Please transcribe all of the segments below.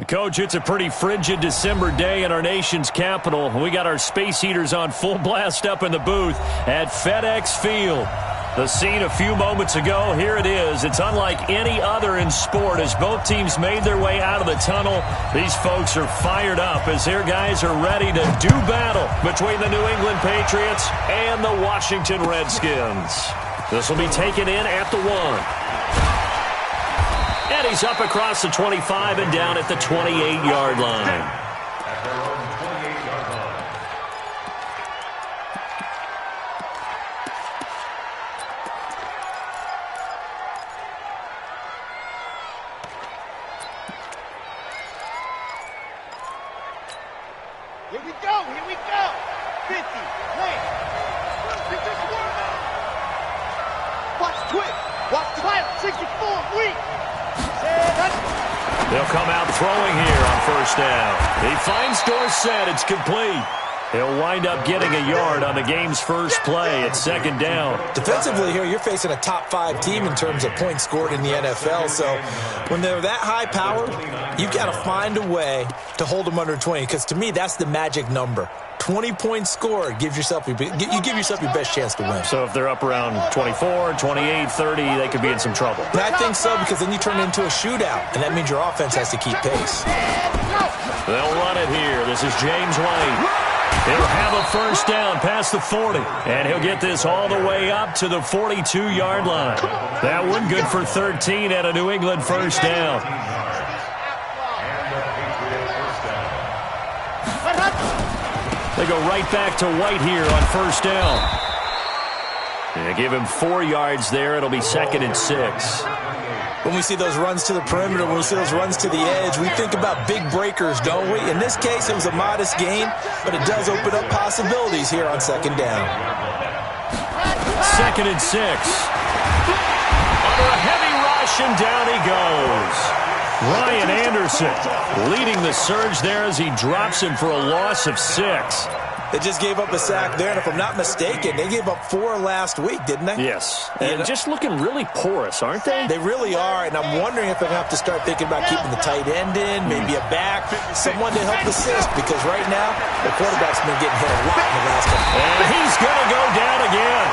Coach, it's a pretty frigid December day in our nation's capital. We got our space heaters on full blast up in the booth at FedEx Field. The scene a few moments ago, here it is. It's unlike any other in sport as both teams made their way out of the tunnel. These folks are fired up as their guys are ready to do battle between the New England Patriots and the Washington Redskins. This will be taken in at the 1. And he's up across the 25 and down at the 28-yard line. Here we go, here we go. 50, wait. Watch twist, watch the pilot, 64, weak. They'll come out throwing here on first down. He finds Dorsett. It's complete. He'll wind up getting a yard on the game's first play at second down. Defensively here, you're facing a top-5 team in terms of points scored in the NFL. So when they're that high-powered, you've got to find a way to hold them under 20. Because to me, that's the magic number. 20 points scored, you give yourself your best chance to win. So if they're up around 24, 28, 30, they could be in some trouble. And I think so, because then you turn it into a shootout, and that means your offense has to keep pace. They'll run it here. This is James White. He'll have a first down past the 40, and he'll get this all the way up to the 42-yard line. That one good for 13 at a New England first down. They go right back to White here on first down. They give him 4 yards there. It'll be 2nd and 6. When we see those runs to the perimeter, when we see those runs to the edge, we think about big breakers, don't we? In this case, it was a modest gain, but it does open up possibilities here on second down. 2nd and 6. Under a heavy rush, and down he goes. Ryan Anderson leading the surge there as he drops him for a loss of 6. They just gave up a sack there, and if I'm not mistaken, they gave up 4 last week, didn't they? Yes. And just looking really porous, aren't they? They really are, and I'm wondering if they're going to have to start thinking about keeping the tight end in, maybe a back, someone to help assist, because right now, the quarterback's been getting hit a lot in the last couple. And he's going to go down again.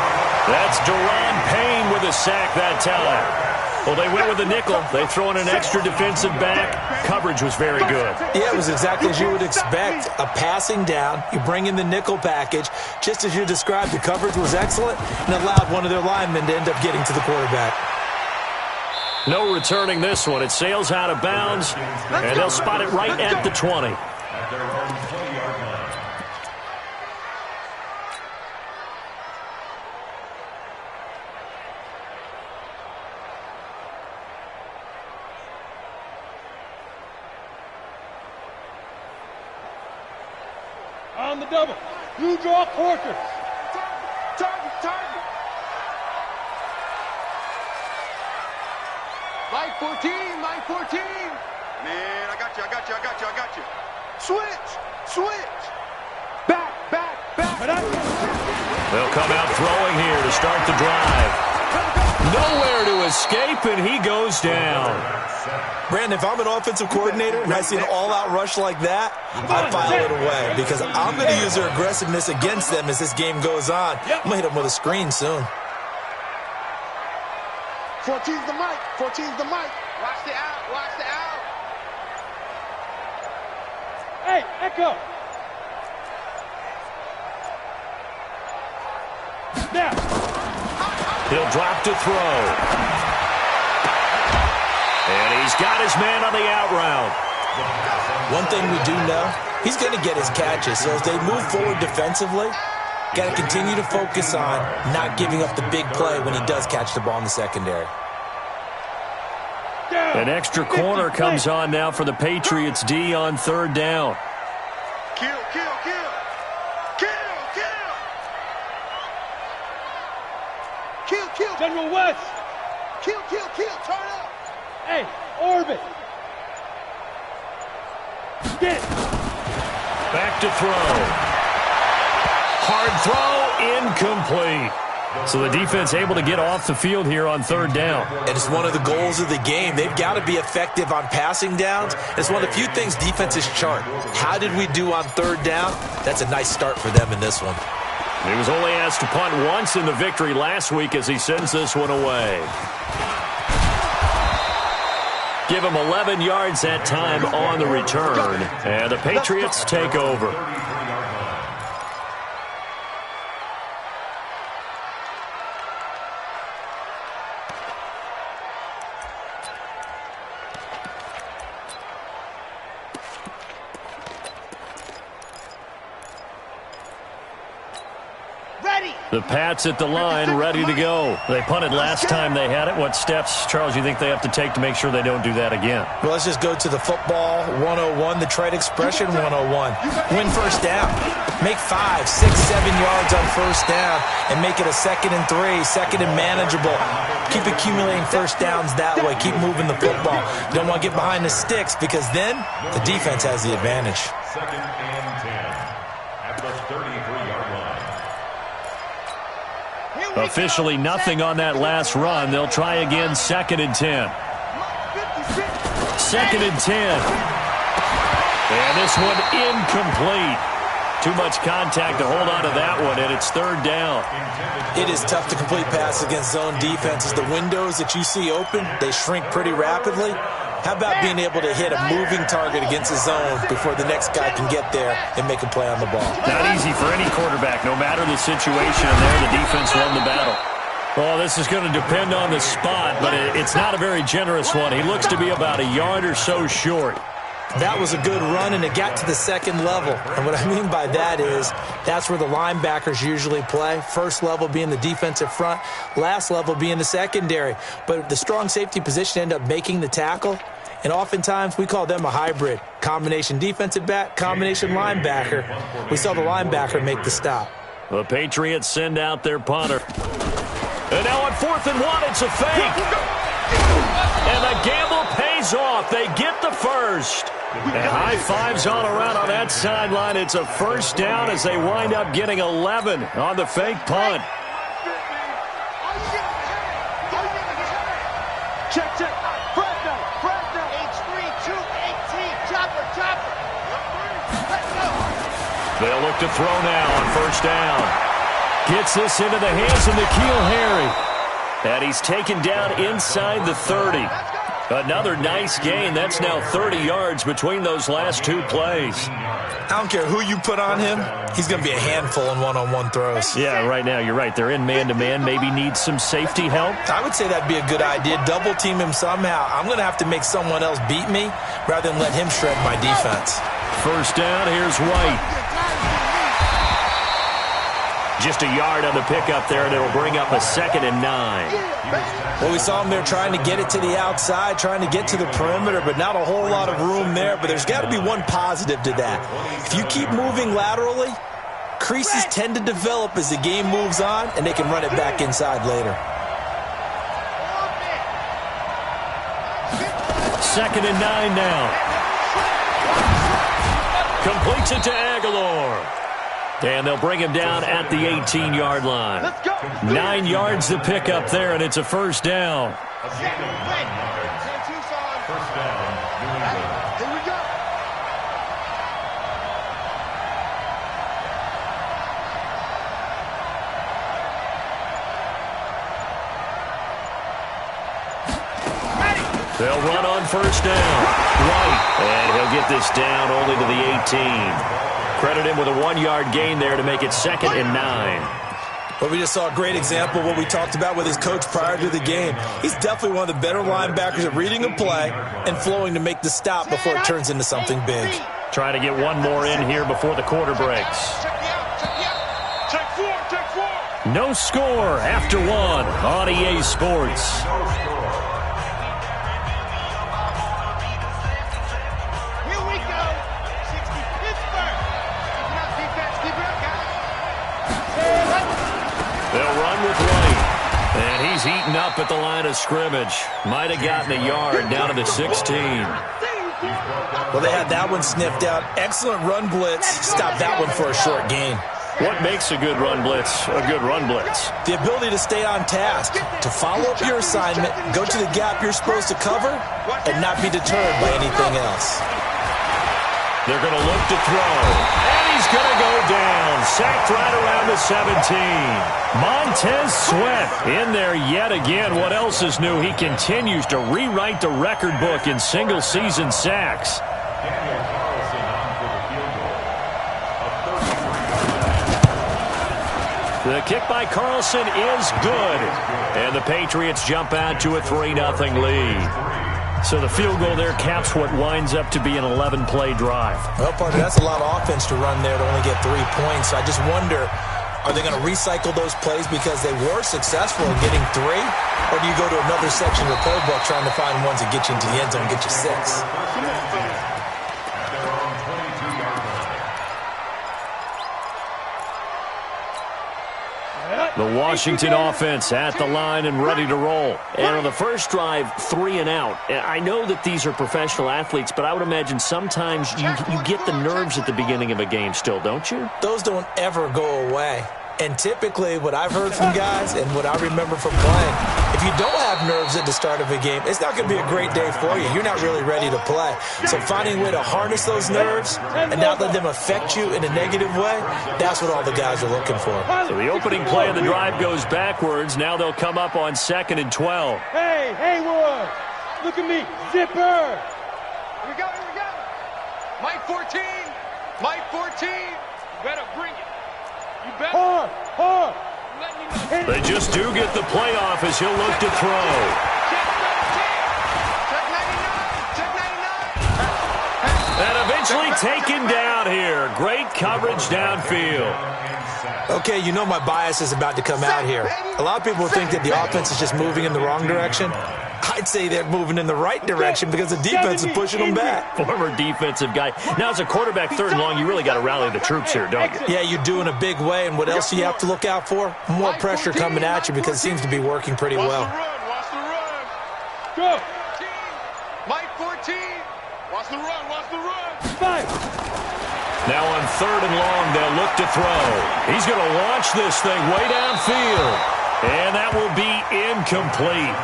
That's Deron Payne with a sack that time. Well, they went with a nickel. They throw in an extra defensive back. Coverage was very good. Yeah, it was exactly as you would expect. A passing down. You bring in the nickel package. Just as you described, the coverage was excellent and allowed one of their linemen to end up getting to the quarterback. No returning this one. It sails out of bounds, and they'll spot it right at the 20. On the double. You draw quarters. Target. Line 14. Man, I got you. Switch. Back. They'll come out throwing here to start the drive. Nowhere to escape, and he goes down. Brandon, if I'm an offensive coordinator and I see an all-out rush like that, I file it away because I'm going to use their aggressiveness against them as this game goes on. I'm going to hit them with a screen soon. 14's the mic. Watch the out. Hey, Echo. Now. He'll drop to throw. And he's got his man on the out route. One thing we do know, he's going to get his catches. So as they move forward defensively, got to continue to focus on not giving up the big play when he does catch the ball in the secondary. An extra corner comes on now for the Patriots D on third down. Kill. General West. Kill. Turn up. Hey, orbit. Get. Back to throw. Hard throw, incomplete. So the defense able to get off the field here on third down. And it's one of the goals of the game. They've got to be effective on passing downs. It's one of the few things defenses chart. How did we do on third down? That's a nice start for them in this one. He was only asked to punt once in the victory last week as he sends this one away. Give him 11 yards that time on the return. And the Patriots take over. The Pats at the line, ready to go. They punted last time they had it. What steps, Charles, you think they have to take to make sure they don't do that again? Well, let's just go to the football 101, the trade expression 101. Win first down. Make 5, 6, 7 yards on first down and make it a 2nd and 3, 2nd and manageable. Keep accumulating first downs that way. Keep moving the football. You don't want to get behind the sticks because then the defense has the advantage. 2nd and 10 at the 33-yard line. Officially nothing on that last run. They'll try again, 2nd and 10. 2nd and 10. And this one incomplete. Too much contact to hold on to that one, and it's third down. It is tough to complete pass against zone defenses. The windows that you see open, they shrink pretty rapidly. How about being able to hit a moving target against a zone before the next guy can get there and make a play on the ball? Not easy for any quarterback, no matter the situation. And there, the defense won the battle. Well, this is going to depend on the spot, but it's not a very generous one. He looks to be about a yard or so short. That was a good run, and it got to the second level. And what I mean by that is that's where the linebackers usually play. First level being the defensive front, last level being the secondary. But the strong safety position ended up making the tackle, and oftentimes we call them a hybrid. Combination defensive back, combination linebacker. We saw the linebacker make the stop. The Patriots send out their punter. And now on 4th and 1, it's a fake. And the gamble pays off. They get the first. And high fives all around on that sideline. It's a first down as they wind up getting 11 on the fake punt. Check. Fresno. H3, 218. Chopper. They'll look to throw now on first down. Gets this into the hands of N'Keal Harry. And he's taken down inside the 30. Another nice gain. That's now 30 yards between those last two plays. I don't care who you put on him. He's going to be a handful in one-on-one throws. Yeah, right now, you're right. They're in man-to-man. Maybe needs some safety help. I would say that'd be a good idea. Double team him somehow. I'm going to have to make someone else beat me rather than let him shred my defense. First down, here's White. Just a yard on the pickup there, and it'll bring up a 2nd and 9. Well, we saw him there trying to get it to the outside, trying to get to the perimeter, but not a whole lot of room there. But there's got to be one positive to that. If you keep moving laterally, creases tend to develop as the game moves on, and they can run it back inside later. 2nd and 9 now. Completes it to Aguilar. And they'll bring him down at the 18-yard line. 9 yards to pick up there, and it's a first down. First down, New England. Here we go. They'll run on first down. White, and he'll get this down only to the 18. Credit him with a 1-yard gain there to make it 2nd and 9. But we just saw a great example of what we talked about with his coach prior to the game. He's definitely one of the better linebackers at reading a play and flowing to make the stop before it turns into something big. Trying to get one more in here before the quarter breaks. Check four. No score after 1 on EA Sports. They'll run with White. And he's eaten up at the line of scrimmage. Might have gotten a yard down to the 16. Well, they had that one sniffed out. Excellent run blitz. Stopped that one for a short gain. What makes a good run blitz a good run blitz? The ability to stay on task, to follow up your assignment, go to the gap you're supposed to cover, and not be deterred by anything else. They're going to look to throw. And he's going to go down. Sacked right around the 17. Montez Sweat in there yet again. What else is new? He continues to rewrite the record book in single-season sacks. The kick by Carlson is good. And the Patriots jump out to a 3-0 lead. So the field goal there caps what winds up to be an 11-play drive. Well, partner, that's a lot of offense to run there to only get 3 points. So I just wonder, are they going to recycle those plays because they were successful in getting 3? Or do you go to another section of the playbook trying to find ones that get you into the end zone and get you 6? The Washington offense at the line and ready to roll. And on the first drive, 3 and out. I know that these are professional athletes, but I would imagine sometimes you get the nerves at the beginning of a game still, don't you? Those don't ever go away. And typically, what I've heard from guys and what I remember from playing, if you don't have nerves at the start of a game, it's not going to be a great day for you. You're not really ready to play. So finding a way to harness those nerves and not let them affect you in a negative way, that's what all the guys are looking for. So the opening play of the drive goes backwards. Now they'll come up on 2nd and 12. Hey, Haywood, look at me, zipper. Here we go. Mike 14, Mike 14. You better bring it. Hard. They just do get the playoff as he'll look to throw. And eventually taken down here. Great coverage downfield. Okay, you know my bias is about to come out here. A lot of people think that the offense is just moving in the wrong direction. I'd say they're moving in the right direction because the defense is pushing them back. Former defensive guy. Now, as a quarterback 3rd and long, you really got to rally the troops here, don't you? Yeah, you do in a big way. And what else do you have to look out for? More pressure coming at you because it seems to be working pretty well. Watch the run. Go. Mike 14. Watch the run. Fight. Now on 3rd and long, they'll look to throw. He's going to launch this thing way downfield. And that will be incomplete.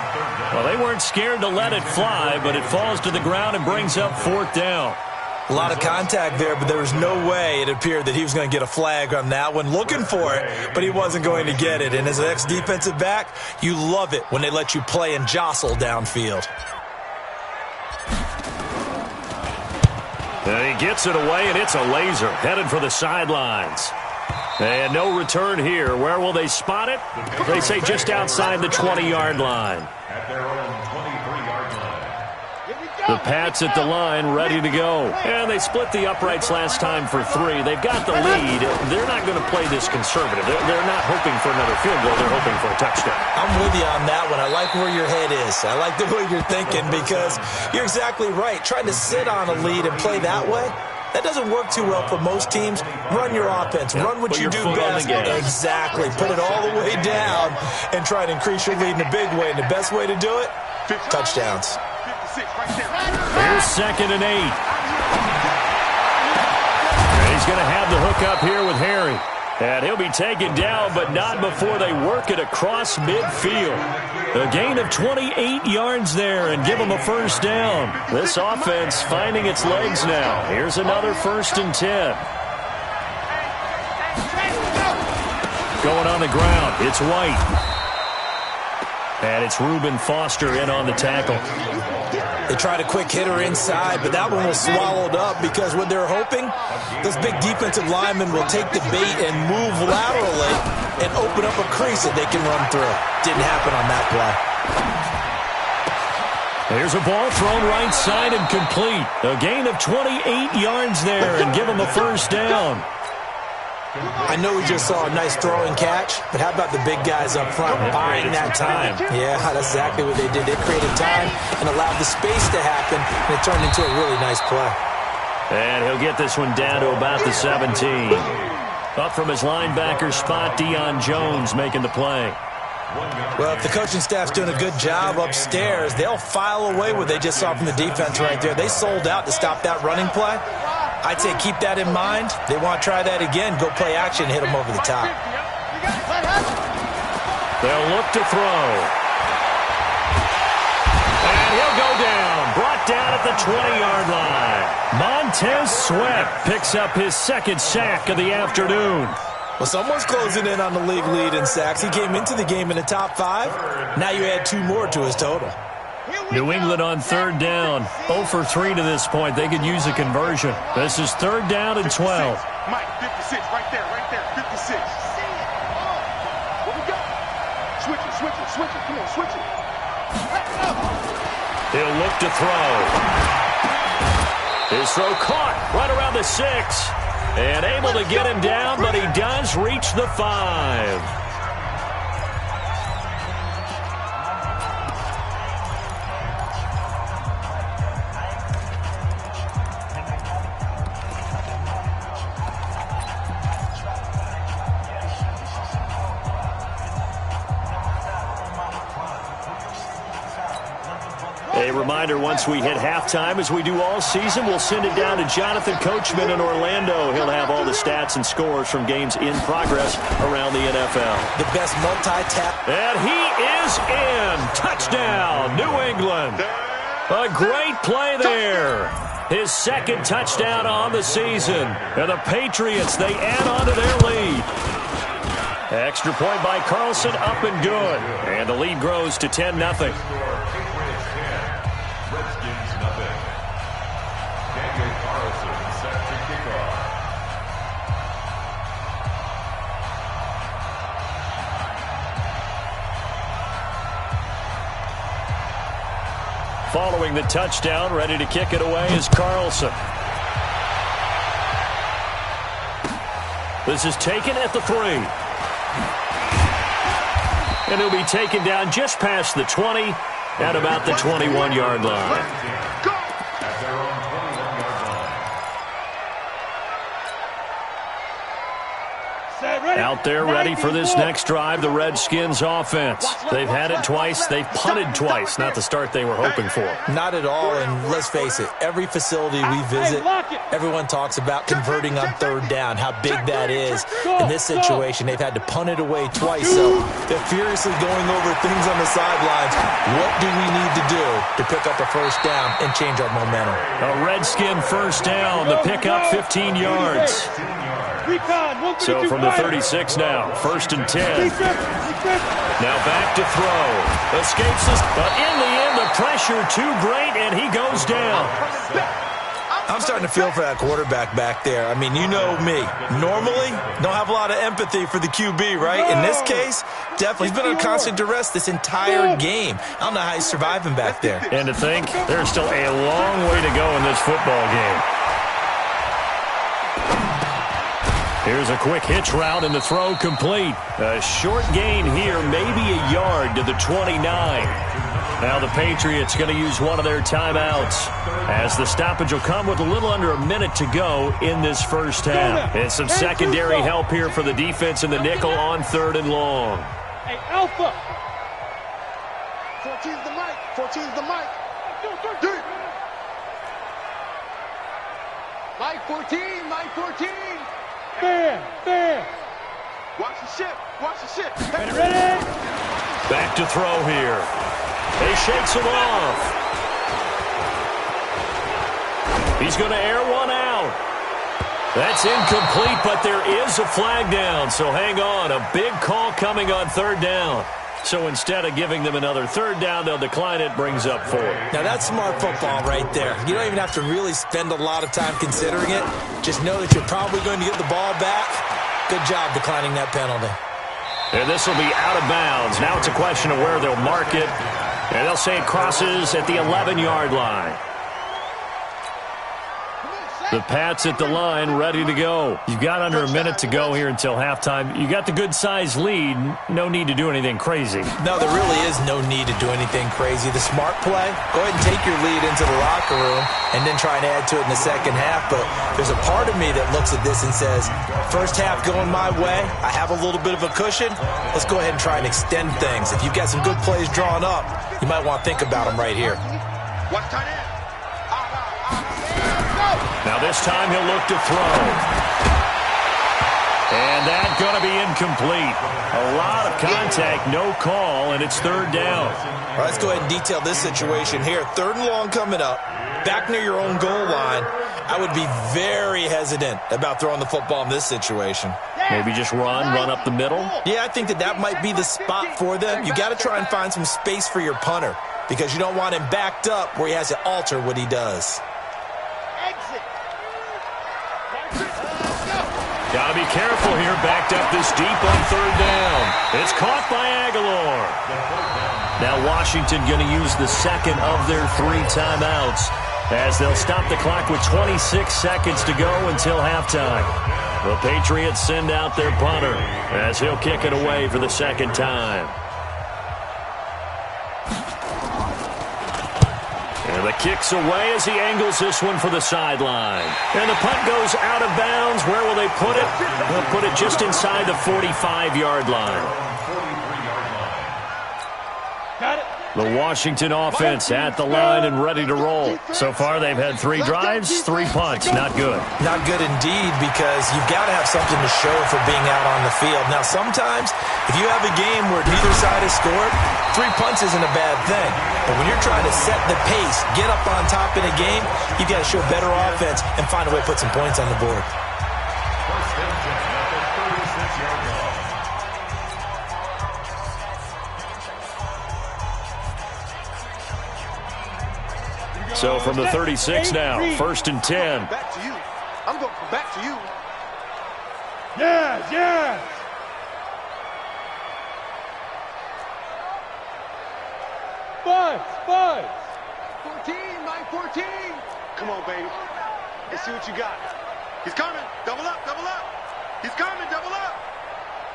Well, they weren't scared to let it fly, but it falls to the ground and brings up 4th down. A lot of contact there, but there was no way it appeared that he was going to get a flag on that one. Looking for it, but he wasn't going to get it. And as an ex-defensive back, you love it when they let you play and jostle downfield. And he gets it away, and it's a laser headed for the sidelines. And no return here. Where will they spot it? They say just outside the 20-yard line. At their own 23-yard line. The Pats at the line, ready to go. And they split the uprights last time for 3. They've got the lead. They're not going to play this conservative. They're not hoping for another field goal. They're hoping for a touchdown. I'm with you on that one. I like where your head is. I like the way you're thinking because you're exactly right. Trying to sit on a lead and play that way, that doesn't work too well for most teams. Run your offense. Run what you do best. Exactly. Put it all the way down and try to increase your lead in a big way. And the best way to do it, touchdowns. Here's 2nd and 8. And he's going to have the hook up here with Harry. And he'll be taken down, but not before they work it across midfield. A gain of 28 yards there and give him a 1st down. This offense finding its legs now. Here's another 1st and 10. Going on the ground, it's White. And it's Reuben Foster in on the tackle. They tried a quick hitter inside, but that one was swallowed up because what they're hoping, those big defensive linemen will take the bait and move laterally and open up a crease that they can run through. Didn't happen on that play. There's a ball thrown right side and complete. A gain of 28 yards there and give them a 1st down. I know we just saw a nice throwing catch, but how about the big guys up front buying that time? Yeah, that's exactly what they did. They created time and allowed the space to happen, and it turned into a really nice play. And he'll get this one down to about the 17. Up from his linebacker spot, Deion Jones making the play. Well, if the coaching staff's doing a good job upstairs, they'll file away what they just saw from the defense right there. They sold out to stop that running play. I'd say keep that in mind. They want to try that again. Go play action, hit them over the top. They'll look to throw. And he'll go down. Brought down at the 20-yard line. Montez Sweat picks up his second sack of the afternoon. Well, someone's closing in on the league lead in sacks. He came into the game in the top 5. Now you add 2 more to his total. New England on third down. 0 for 3 to this point. They could use a conversion. This is third down and 12. Mike, 56, right there, 56. Where we go? Switch it. Come on, switch it. He'll look to throw. His throw caught right around the 6. And able to get him down, but he does reach the 5. A reminder, once we hit halftime, as we do all season, we'll send it down to Jonathan Coachman in Orlando. He'll have all the stats and scores from games in progress around the NFL. The best multi-tap. And he is in. Touchdown, New England. A great play there. His second touchdown on the season. And the Patriots, they add on to their lead. Extra point by Carlson, up and good. And the lead grows to 10-0. Following the touchdown, ready to kick it away is Carlson. This is taken at the 3. And he'll be taken down just past the 20 at about the 21-yard line. Out there ready for this next drive, the Redskins offense. They've had it twice. They've punted twice. Not the start they were hoping for. Not at all, and let's face it, every facility we visit, everyone talks about converting on third down, how big that is. In this situation, they've had to punt it away twice, so they're furiously going over things on the sidelines. What do we need to do to pick up a first down and change our momentum? A Redskin first down, the pickup 15 yards. So from the 36 now, 1st and 10. Now back to throw. Escapes this, but in the end, the pressure too great, and he goes down. I'm starting to feel for that quarterback back there. I mean, you know me. Normally, don't have a lot of empathy for the QB, right? In this case, definitely. He's been under constant duress this entire game. I don't know how he's surviving back there. And to think, there's still a long way to go in this football game. Here's a quick hitch route and the throw complete. A short gain here, maybe a yard to the 29. Now the Patriots going to use one of their timeouts as the stoppage will come with a little under a minute to go in this first half. And some secondary help here for the defense in the nickel on 3rd and long. Hey, Alpha. 14's the mic. 14's the mic. Deep. Mike 14. Mike 14. Fair. Watch the ship. Ready? Back to throw here. He shakes him off. He's going to air one out. That's incomplete, but there is a flag down, so hang on. A big call coming on 3rd down. So instead of giving them another 3rd down, they'll decline it, brings up 4. Now that's smart football right there. You don't even have to really spend a lot of time considering it. Just know that you're probably going to get the ball back. Good job declining that penalty. And this will be out of bounds. Now it's a question of where they'll mark it. And they'll say it crosses at the 11-yard line. The Pats at the line, ready to go. You've got under a minute to go here until halftime. You got the good-sized lead. No need to do anything crazy. No, there really is no need to do anything crazy. The smart play, go ahead and take your lead into the locker room and then try and add to it in the second half. But there's a part of me that looks at this and says, first half going my way, I have a little bit of a cushion. Let's go ahead and try and extend things. If you've got some good plays drawn up, you might want to think about them right here. Watch tight end. Now this time he'll look to throw. And that's going to be incomplete. A lot of contact, no call, and it's third down. All right, let's go ahead and detail this situation here. Third and long coming up, back near your own goal line. I would be very hesitant about throwing the football in this situation. Maybe just run up the middle? Yeah, I think that might be the spot for them. You got to try and find some space for your punter because you don't want him backed up where he has to alter what he does. Got to be careful here, backed up this deep on third down. It's caught by Aguilar. Now Washington going to use the second of their 3 timeouts as they'll stop the clock with 26 seconds to go until halftime. The Patriots send out their punter as he'll kick it away for the second time. And the kick's away as he angles this one for the sideline. And the punt goes out of bounds. Where will they put it? They'll put it just inside the 45-yard line. Got it. The Washington offense at the line and ready to roll. So far, they've had 3 drives, 3 punts. Not good. Not good indeed because you've got to have something to show for being out on the field. Now, sometimes if you have a game where neither side has scored, 3 punts isn't a bad thing. But when you're trying to set the pace, get up on top in a game, you've got to show better offense and find a way to put some points on the board. So from the 36 now, 1st and 10. Back to you. I'm going to back to you. Yes, yes. Buzz. 14, my 14. Come on, baby. Let's see what you got. He's coming. Double up. He's coming. Double up.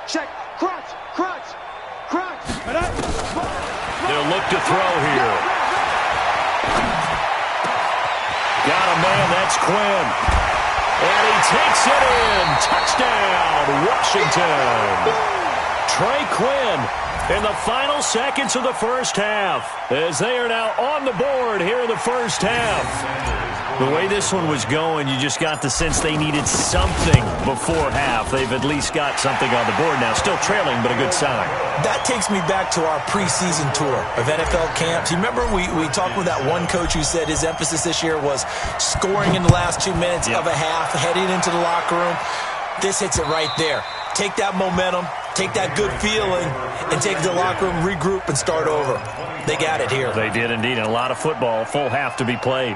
Check. Crunch. They'll look to throw here. Got a man, that's Quinn. And he takes it in. Touchdown, Washington. Trey Quinn in the final seconds of the first half as they are now on the board here in the first half. The way this one was going, you just got the sense they needed something before half. They've at least got something on the board now. Still trailing, but a good sign. That takes me back to our preseason tour of NFL camps. You remember we talked with that one coach who said his emphasis this year was scoring in the last 2 minutes of a half, heading into the locker room. This hits it right there. Take that momentum, take that good feeling, and take the locker room, regroup, and start over. They got it here. They did indeed, and a lot of football, full half to be played.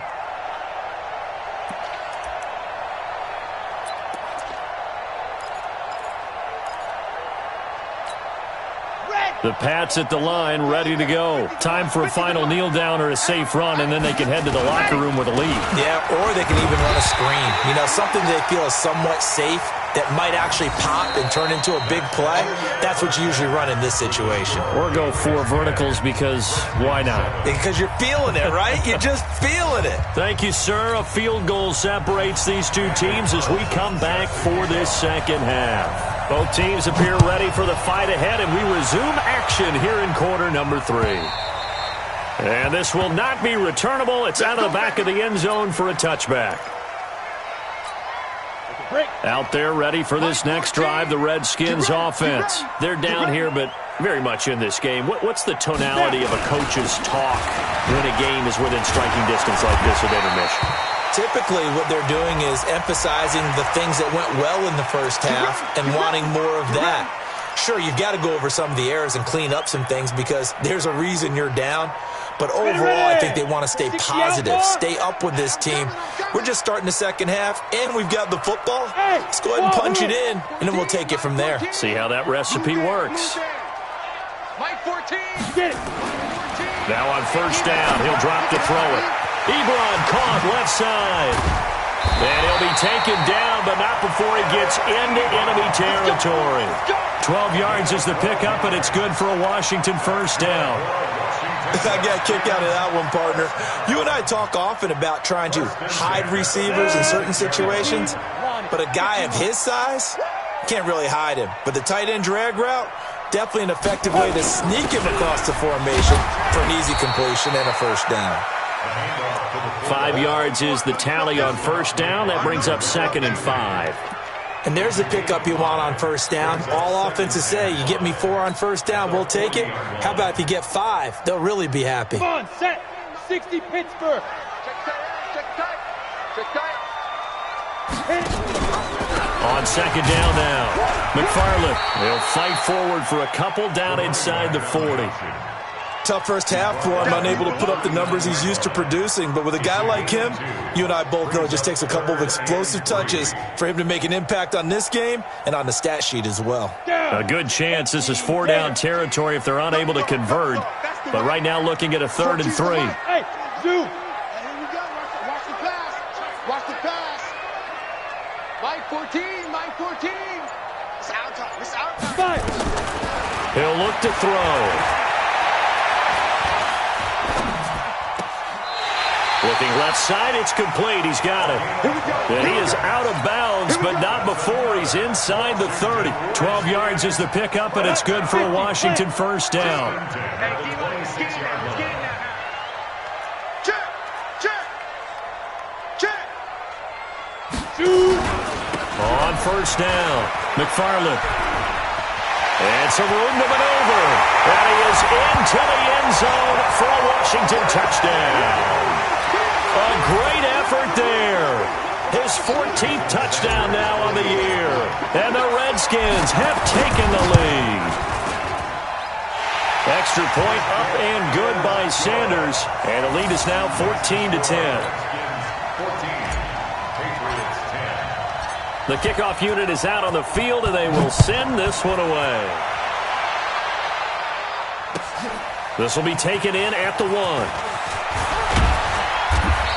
The Pats at the line, ready to go. Time for a final kneel down or a safe run, and then they can head to the locker room with a lead. Yeah, or they can even run a screen. You know, something they feel is somewhat safe that might actually pop and turn into a big play. That's what you usually run in this situation. Or go 4 verticals because why not? Because you're feeling it, right? You're just feeling it. Thank you, sir. A field goal separates these 2 teams as we come back for this second half. Both teams appear ready for the fight ahead, and we resume action here in quarter number 3. And this will not be returnable. It's out of the back of the end zone for a touchback. Out there ready for this next drive, the Redskins offense. They're down here, but very much in this game. What's the tonality of a coach's talk when a game is within striking distance like this at intermission? Typically, what they're doing is emphasizing the things that went well in the first half and wanting more of that. Sure, you've got to go over some of the errors and clean up some things because there's a reason you're down. But overall, I think they want to stay positive, stay up with this team. We're just starting the second half, and we've got the football. Let's go ahead and punch it in, and then we'll take it from there. See how that recipe works. Now on first down, he'll drop to throw it. Ebron caught left side. And he'll be taken down, but not before he gets into enemy territory. 12 yards is the pickup, and it's good for a Washington first down. I got a kick out of that one, partner. You and I talk often about trying to hide receivers in certain situations, but a guy of his size can't really hide him. But the tight end drag route, definitely an effective way to sneak him across the formation for an easy completion and a first down. 5 yards is the tally on first down. That brings up 2nd and 5. And there's the pickup you want on first down. All offenses say, you get me 4 on first down, we'll take it. How about if you get 5? They'll really be happy. Come on, set. 60 Pittsburgh. On 2nd down now, McFarland. They'll fight forward for a couple down inside the 40. Tough first half for him, unable to put up the numbers he's used to producing. But with a guy like him, you and I both know it just takes a couple of explosive touches for him to make an impact on this game and on the stat sheet as well. A good chance this is 4-down territory if they're unable to convert. But right now looking at a 3rd and 3. Hey, Zoo. Here we go. Watch the pass. Watch the pass. Mike 14. Mike 14. It's our time. It's our time. He'll look to throw. Looking left side, it's complete. He's got it. And he is out of bounds, but not before he's inside the 30. 12 yards is the pickup, and it's good for a Washington first down. On first down, McFarland. And some room to maneuver. And he is into the end zone for a Washington touchdown. A great effort there. His 14th touchdown now on the year. And the Redskins have taken the lead. Extra point up and good by Sanders. And the lead is now 14-10. The kickoff unit is out on the field, and they will send this one away. This will be taken in at the 1.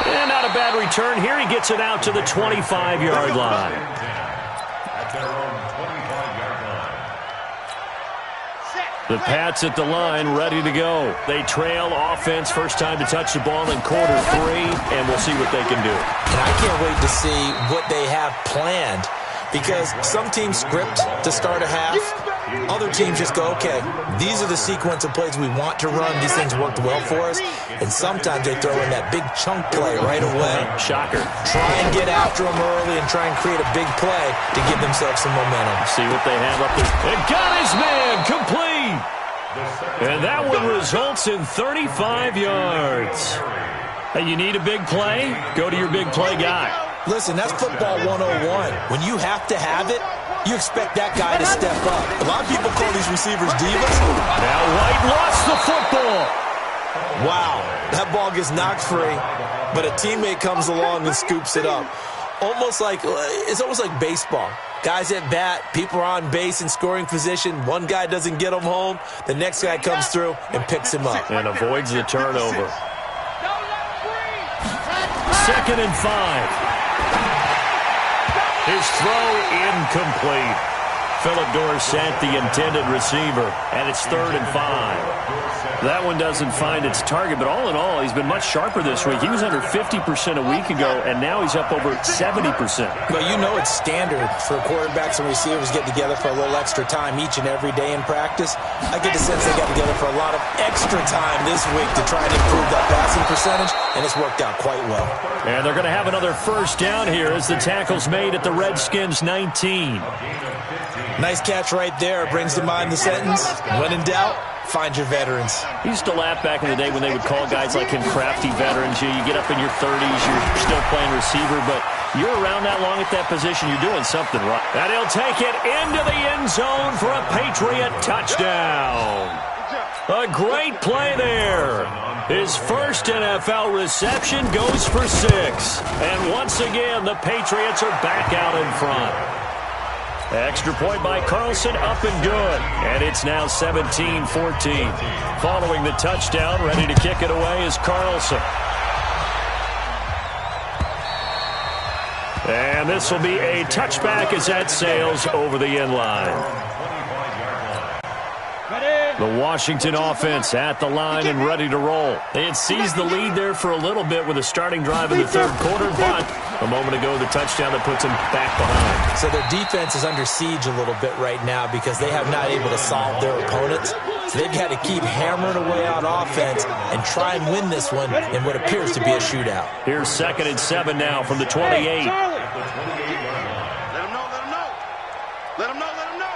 And not a bad return here. He gets it out to the 25-yard line. At their own 25-yard line. The Pats at the line, ready to go. They trail offense, first time to touch the ball in quarter 3, and we'll see what they can do. And I can't wait to see what they have planned, because some teams script to start a half. Other teams just go, okay, these are the sequence of plays we want to run. These things worked well for us. And sometimes they throw in that big chunk play right away. Shocker. Try and get after them early and try and create a big play to give themselves some momentum. See what they have up there. And got his man complete. And that one results in 35 yards. Hey, you need a big play? Go to your big play guy. Listen, that's football 101. When you have to have it, you expect that guy to step up. A lot of people call these receivers divas. Now White lost the football. Wow, that ball gets knocked free, but a teammate comes along and scoops it up. It's almost like baseball. Guys at bat, people are on base in scoring position. One guy doesn't get him home. The next guy comes through and picks him up. And avoids the turnover. 2nd and 5. His throw incomplete. Philip Dorsett, the intended receiver, and it's 3rd and 5. That one doesn't find its target, but all in all, he's been much sharper this week. He was under 50% a week ago, and now he's up over 70%. Well, you know it's standard for quarterbacks and receivers get together for a little extra time each and every day in practice. I get the sense they got together for a lot of extra time this week to try and improve that passing percentage, and it's worked out quite well. And they're going to have another first down here as the tackle's made at the Redskins' 19. Nice catch right there. Brings to mind the sentence, when in doubt, find your veterans. He used to laugh back in the day when they would call guys like him crafty veterans. You get up in your 30s, you're still playing receiver, but you're around that long at that position, you're doing something right. And he'll take it into the end zone for a Patriot touchdown. A great play there. His first NFL reception goes for 6. And once again, the Patriots are back out in front. Extra point by Carlson, up and good. And it's now 17-14. Following the touchdown, ready to kick it away is Carlson. And this will be a touchback as that sails over the end line. The Washington offense at the line and ready to roll. They had seized the lead there for a little bit with a starting drive in the 3rd quarter, but A moment ago, the touchdown that puts them back behind. So their defense is under siege a little bit right now because they have not able to solve their opponents. So they've got to keep hammering away on offense and try and win this one in what appears to be a shootout. Here's 2nd and 7 now from the 28. Let him know, let him know. Let him know, let him know.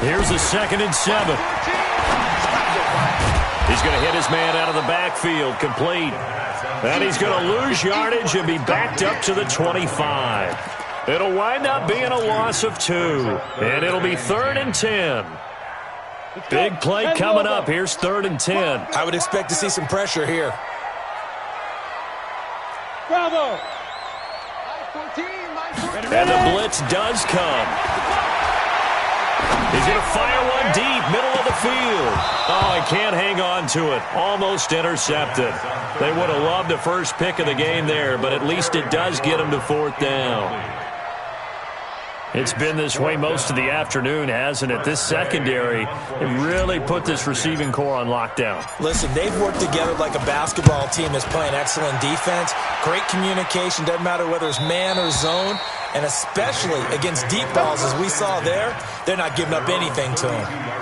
Here's a 2nd and 7. He's going to hit his man out of the backfield, complete. And he's going to lose yardage and be backed up to the 25. It'll wind up being a loss of 2. And it'll be 3rd and 10. Big play coming up. Here's 3rd and 10. I would expect to see some pressure here. Bravo. And the blitz does come. He's going to fire one deep, middle of the field. Oh, he can't hang on to it. Almost intercepted. They would have loved the first pick of the game there, but at least it does get him to 4th down. It's been this way most of the afternoon, hasn't it? This secondary, it really put this receiving core on lockdown. Listen, they've worked together like a basketball team that's playing excellent defense. Great communication, doesn't matter whether it's man or zone. And especially against deep balls, as we saw there, they're not giving up anything to them.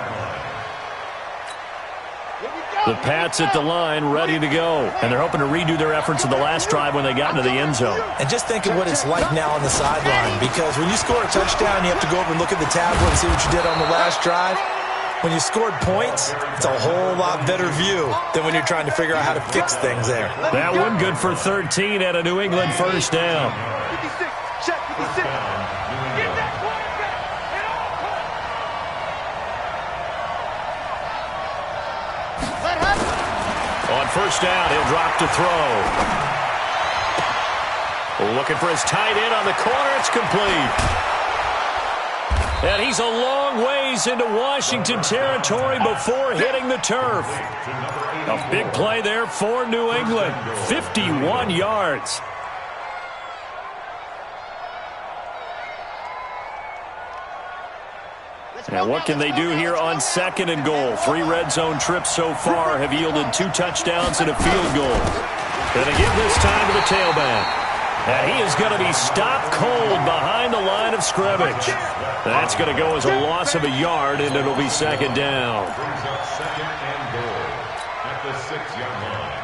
The Pats at the line, ready to go. And they're hoping to redo their efforts in the last drive when they got into the end zone. And just think of what it's like now on the sideline. Because when you score a touchdown, you have to go over and look at the tablet and see what you did on the last drive. When you scored points, it's a whole lot better view than when you're trying to figure out how to fix things there. That one good for 13 at a New England first down. 56, check 56. Get that quarterback at all costs. Let happen. On first down, he'll drop to throw. Looking for his tight end on the corner. It's complete. And he's a long ways into Washington territory before hitting the turf. A big play there for New England. 51 yards. Now what can they do here on 2nd and goal? 3 red zone trips so far have yielded 2 touchdowns and a field goal. Gonna give this time to the tailback. And he is going to be stopped cold behind the line of scrimmage. That's going to go as a loss of a yard, and it'll be 2nd down. Brings up 2nd and goal at the 6-yard line.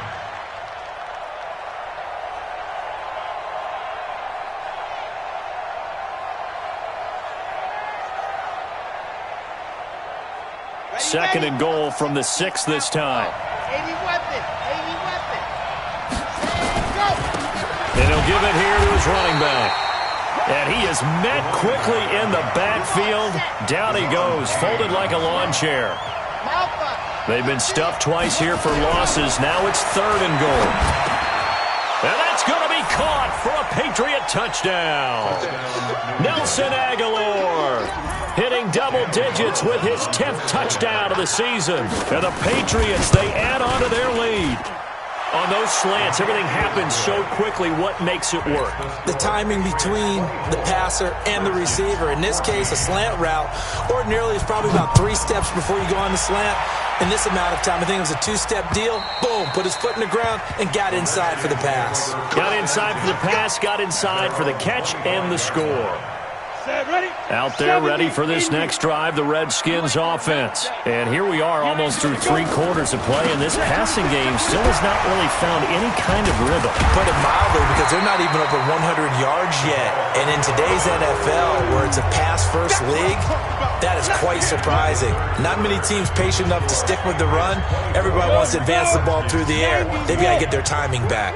Second and goal from the 6 this time. 80 weapon. And he'll give it here to his running back. And he is met quickly in the backfield. Down he goes, folded like a lawn chair. They've been stuffed twice here for losses. Now it's 3rd and goal. And that's going to be caught for a Patriot touchdown. Nelson Aguilar hitting double digits with his 10th touchdown of the season. And the Patriots, they add on to their lead. On those slants, everything happens so quickly. What makes it work? The timing between the passer and the receiver. In this case, a slant route ordinarily is probably about 3 steps before you go on the slant. In this amount of time, I think it was a 2-step deal. Boom, put his foot in the ground and got inside for the pass. Got inside for the pass, got inside for the catch and the score. Out there ready for this next drive, the Redskins offense. And here we are almost through 3 quarters of play, and this passing game still has not really found any kind of rhythm. Put it mildly, because they're not even over 100 yards yet. And in today's NFL, where it's a pass-first league, that is quite surprising. Not many teams patient enough to stick with the run. Everybody wants to advance the ball through the air. They've got to get their timing back.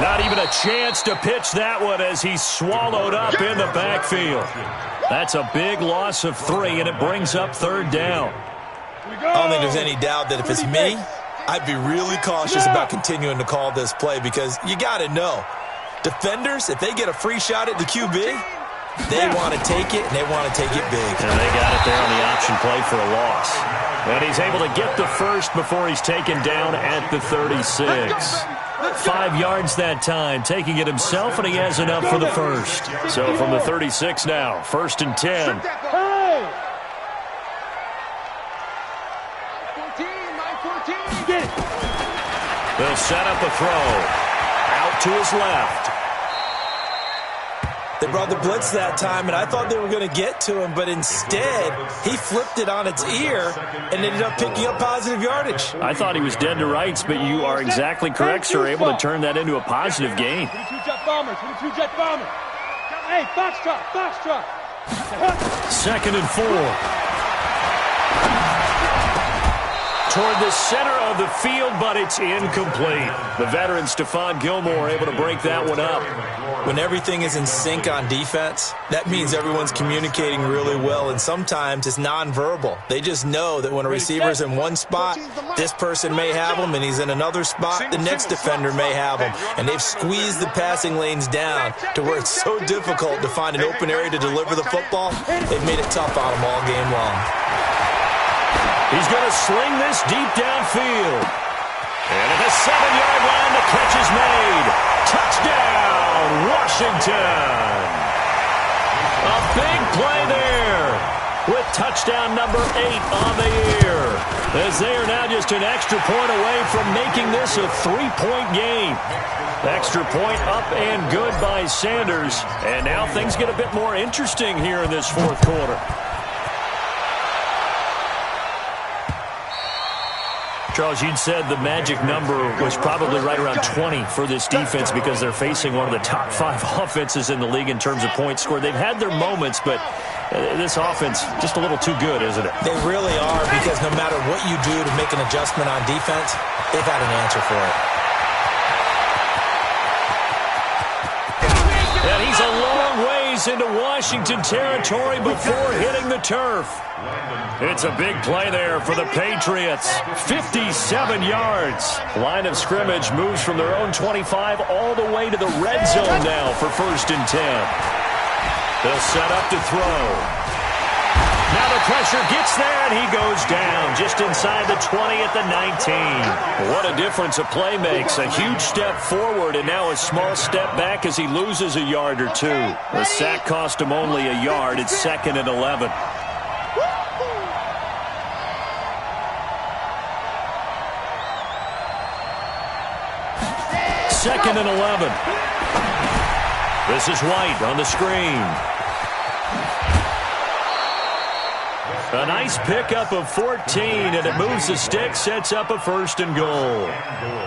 Not even a chance to pitch that one as he's swallowed up in the backfield. That's a big loss of 3, and it brings up 3rd down. I don't think there's any doubt that if it's me, I'd be really cautious about continuing to call this play because you got to know, defenders, if they get a free shot at the QB, they want to take it, and they want to take it big. And they got it there on the option play for a loss. And he's able to get the first before he's taken down at the 36. 5 yards that time, taking it himself, and he has enough for the first. So from the 36 now, 1st and 10. 14. Get it. They'll set up a throw. Out to his left. They brought the blitz that time, and I thought they were going to get to him, but instead, he flipped it on its ear and ended up picking up positive yardage. I thought he was dead to rights, but you are exactly correct, sir. Able to turn that into a positive gain. 22 jet bombers, 22 jet bombers. Hey, foxtrot, foxtrot. 2nd and 4. Toward the center of the field, but it's incomplete. The veteran Stephon Gilmore able to break that one up. When everything is in sync on defense, that means everyone's communicating really well, and sometimes it's nonverbal. They just know that when a receiver's in one spot, this person may have him, and he's in another spot, the next defender may have him. And they've squeezed the passing lanes down to where it's so difficult to find an open area to deliver the football. They've made it tough on them all game long. He's going to sling this deep downfield. And at the 7-yard line, the catch is made. Touchdown, Washington. A big play there with touchdown number 8 on the year. As they are now just an extra point away from making this a 3-point game. Extra point up and good by Sanders. And now things get a bit more interesting here in this 4th quarter. Charles, you'd said the magic number was probably right around 20 for this defense because they're facing one of the top 5 offenses in the league in terms of points scored. They've had their moments, but this offense just a little too good, isn't it? They really are, because no matter what you do to make an adjustment on defense, they've had an answer for it. And he's a long ways into Washington territory before hitting the turf. It's a big play there for the Patriots. 57 yards. Line of scrimmage moves from their own 25 all the way to the red zone now for 1st and 10. They'll set up to throw. Now the pressure gets there, and he goes down just inside the 20 at the 19. What a difference a play makes. A huge step forward and now a small step back as he loses a yard or two. The sack cost him only a yard. It's 2nd and 11. Second and 11. This is White on the screen. A nice pickup of 14, and it moves the stick, sets up a 1st and goal.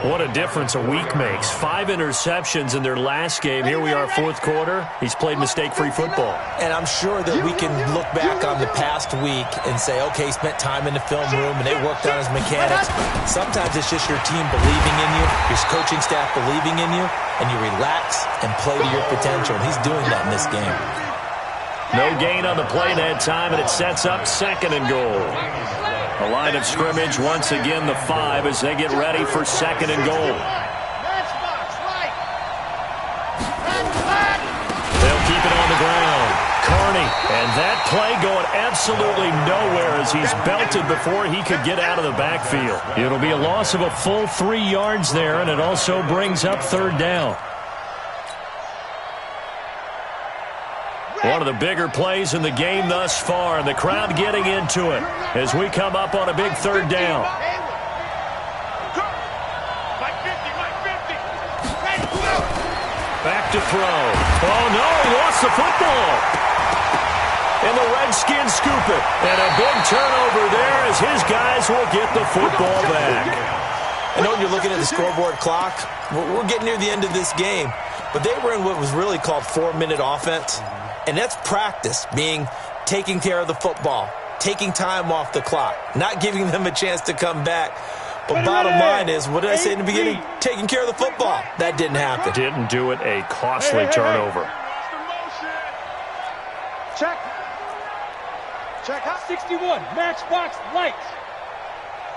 What a difference a week makes. 5 interceptions in their last game. Here we are, 4th quarter. He's played mistake-free football. And I'm sure that we can look back on the past week and say, okay, he spent time in the film room and they worked on his mechanics. Sometimes it's just your team believing in you, your coaching staff believing in you, and you relax and play to your potential. And he's doing that in this game. No gain on the play that time, and it sets up 2nd and goal. A line of scrimmage, once again, the 5 as they get ready for 2nd and goal. They'll keep it on the ground. Carney, and that play going absolutely nowhere as he's belted before he could get out of the backfield. It'll be a loss of a full 3 yards there, and it also brings up 3rd down. One of the bigger plays in the game thus far, and the crowd getting into it as we come up on a big 3rd down. Back to throw. Oh, no, he lost the football. And the Redskins scoop it. And a big turnover there as his guys will get the football back. I know you're looking at the scoreboard clock. We're getting near the end of this game. But they were in what was really called 4-minute offense. And that's practice, being taking care of the football, taking time off the clock, not giving them a chance to come back. But bottom line is, what did I say in the beginning? Taking care of the football. That didn't happen. Didn't do it. A costly turnover. Check. Check out 61. Matchbox lights.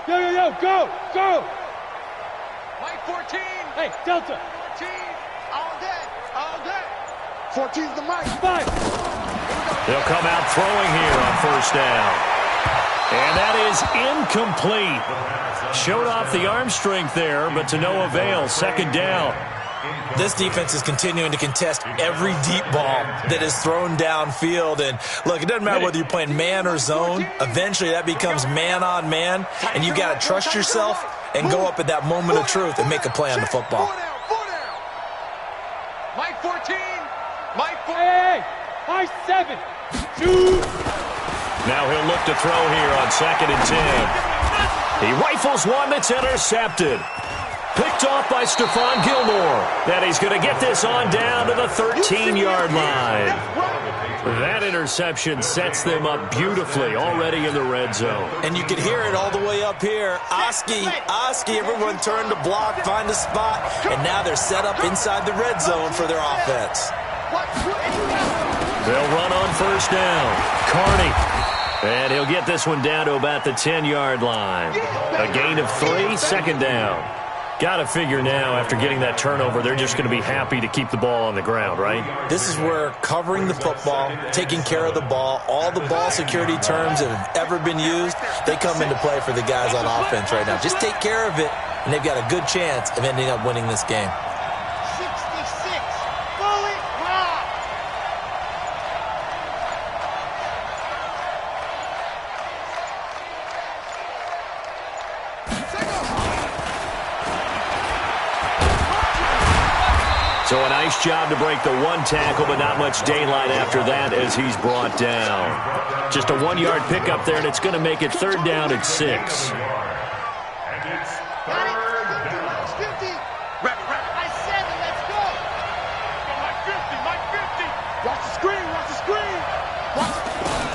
Yo, yo, yo, go, go. Mike 14. Hey, Delta. 14. All day, all day. 14's the mic. 5. They'll come out throwing here on 1st down. And that is incomplete. Showed off the arm strength there, but to no avail. 2nd down. This defense is continuing to contest every deep ball that is thrown downfield. And, look, it doesn't matter whether you're playing man or zone. Eventually that becomes man on man, and you got to trust yourself and go up at that moment of truth and make a play on the football. Mike 14. Mike 14. Hey, Mike 7. 2. Now he'll look to throw here on 2nd and 10. He rifles one that's intercepted. Picked off by Stephon Gilmore. And he's going to get this on down to the 13-yard line. That interception sets them up beautifully already in the red zone. And you can hear it all the way up here. Oski, everyone turned to block, find a spot, and now they're set up inside the red zone for their offense. They'll run on 1st down. Carney. And he'll get this one down to about the 10-yard line. A gain of 3, 2nd down. Got to figure now, after getting that turnover, they're just going to be happy to keep the ball on the ground, right? This is where covering the football, taking care of the ball, all the ball security terms that have ever been used, they come into play for the guys on offense right now. Just take care of it, and they've got a good chance of ending up winning this game. 66. Fully rock. So a nice job to break the 1 tackle, but not much daylight after that as he's brought down. Just a 1-yard pickup there, and it's going to make it 3rd down and 6. And it's 3rd down. 50. Mike 7, let's go. Mike 50, Mike 50. Watch the screen, watch the screen.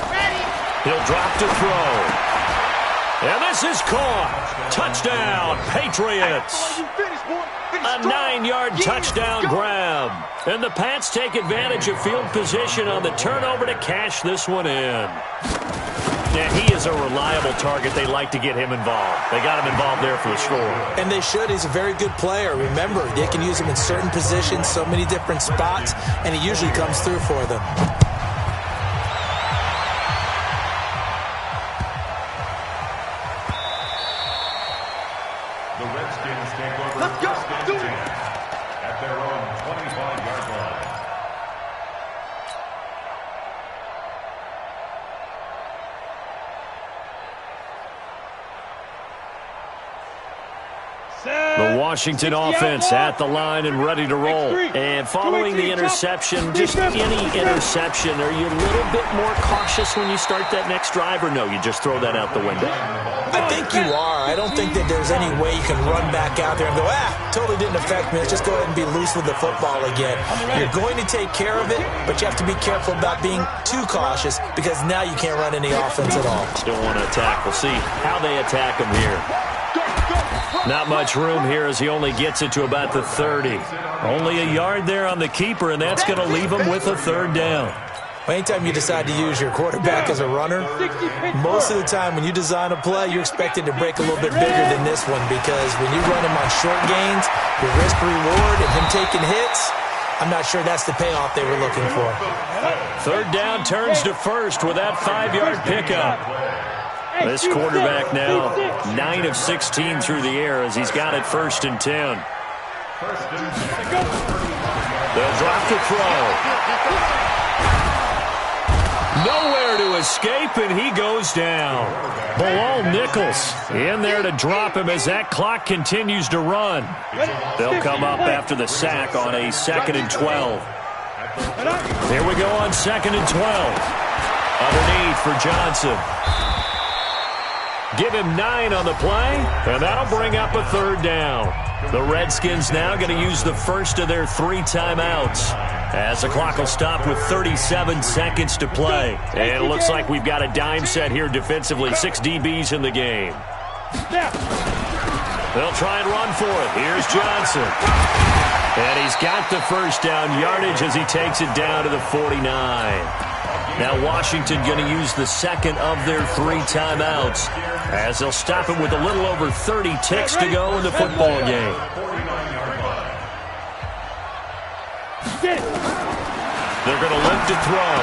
Ready. He'll drop to throw. And this is caught. Touchdown, Patriots. A 9-yard touchdown grab. And the Pats take advantage of field position on the turnover to cash this one in. Yeah, he is a reliable target. They like to get him involved. They got him involved there for the score. And they should. He's a very good player. Remember, they can use him in certain positions, so many different spots, and he usually comes through for them. The Redskins take over 1st and 10 at their own 25-yard line. The Washington offense at the line and ready to roll. And following the interception, just any interception, are you a little bit more cautious when you start that next drive, or no, you just throw that out the window? I think you are. I don't think that there's any way you can run back out there and go, totally didn't affect me. Let's just go ahead and be loose with the football again. You're going to take care of it, but you have to be careful about being too cautious because now you can't run any offense at all. Still want to attack. We'll see how they attack him here. Not much room here as he only gets it to about the 30. Only a yard there on the keeper, and that's going to leave him with a 3rd down. Anytime you decide to use your quarterback as a runner, most of the time when you design a play, you're expected to break a little bit bigger than this one because when you run him on short gains, your risk-reward and him taking hits, I'm not sure that's the payoff they were looking for. 3rd down turns to 1st with that 5-yard pickup. This quarterback now 9 of 16 through the air as he's got it 1st and 10. They'll drop to throw. Nowhere to escape, and he goes down. Bilal Nichols in there to drop him as that clock continues to run. They'll come up after the sack on a 2nd and 12. Here we go on 2nd and 12. Underneath for Johnson. Give him 9 on the play, and that'll bring up a 3rd down. The Redskins now going to use the first of their 3 timeouts as the clock will stop with 37 seconds to play. And it looks like we've got a dime set here defensively, 6 DBs in the game. They'll try and run for it. Here's Johnson. And he's got the 1st down yardage as he takes it down to the 49. Now Washington going to use the 2nd of their 3 timeouts as they'll stop it with a little over 30 ticks to go in the football game. They're going to look to throw.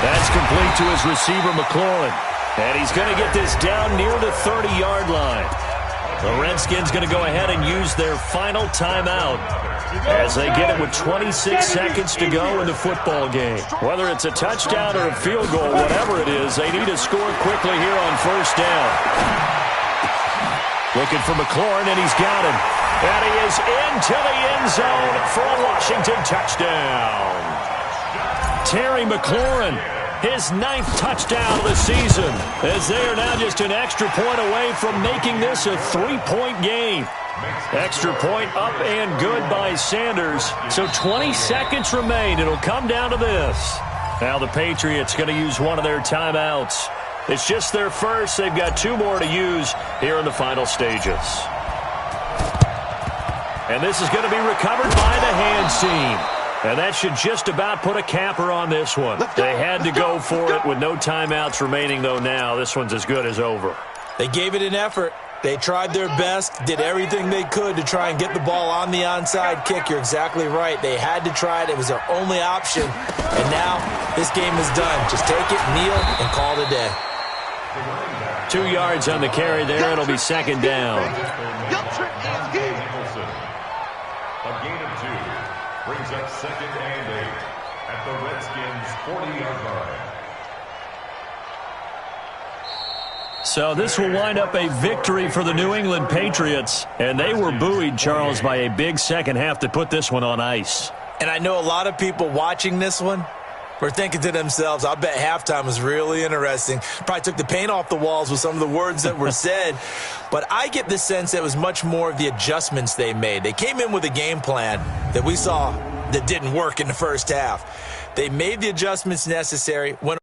That's complete to his receiver, McLaurin. And he's going to get this down near the 30-yard line. The Redskins going to go ahead and use their final timeout as they get it with 26 seconds to go in the football game. Whether it's a touchdown or a field goal, whatever it is, they need to score quickly here on first down. Looking for McLaurin, and he's got him. And he is into the end zone for a Washington touchdown. Terry McLaurin, his 9th touchdown of the season, as they are now just an extra point away from making this a 3-point game. Extra point up and good by Sanders. So 20 seconds remain. It'll come down to this. Now the Patriots going to use one of their timeouts. It's just their first. They've got 2 more to use here in the final stages. And this is going to be recovered by the hands team. And that should just about put a capper on this one. They had to go for it with no timeouts remaining, though now. This one's as good as over. They gave it an effort. They tried their best, did everything they could to try and get the ball on the onside kick. You're exactly right. They had to try it. It was their only option. And now this game is done. Just take it, kneel, and call it a day. 2 yards on the carry there. It'll be second down. A gain of 2 brings up 2nd and 8 at the Redskins' 40-yard line. So this will wind up a victory for the New England Patriots. And they were buoyed, Charles, by a big second half to put this one on ice. And I know a lot of people watching this one were thinking to themselves, I bet halftime was really interesting. Probably took the paint off the walls with some of the words that were said. But I get the sense that it was much more of the adjustments they made. They came in with a game plan that we saw that didn't work in the first half. They made the adjustments necessary, went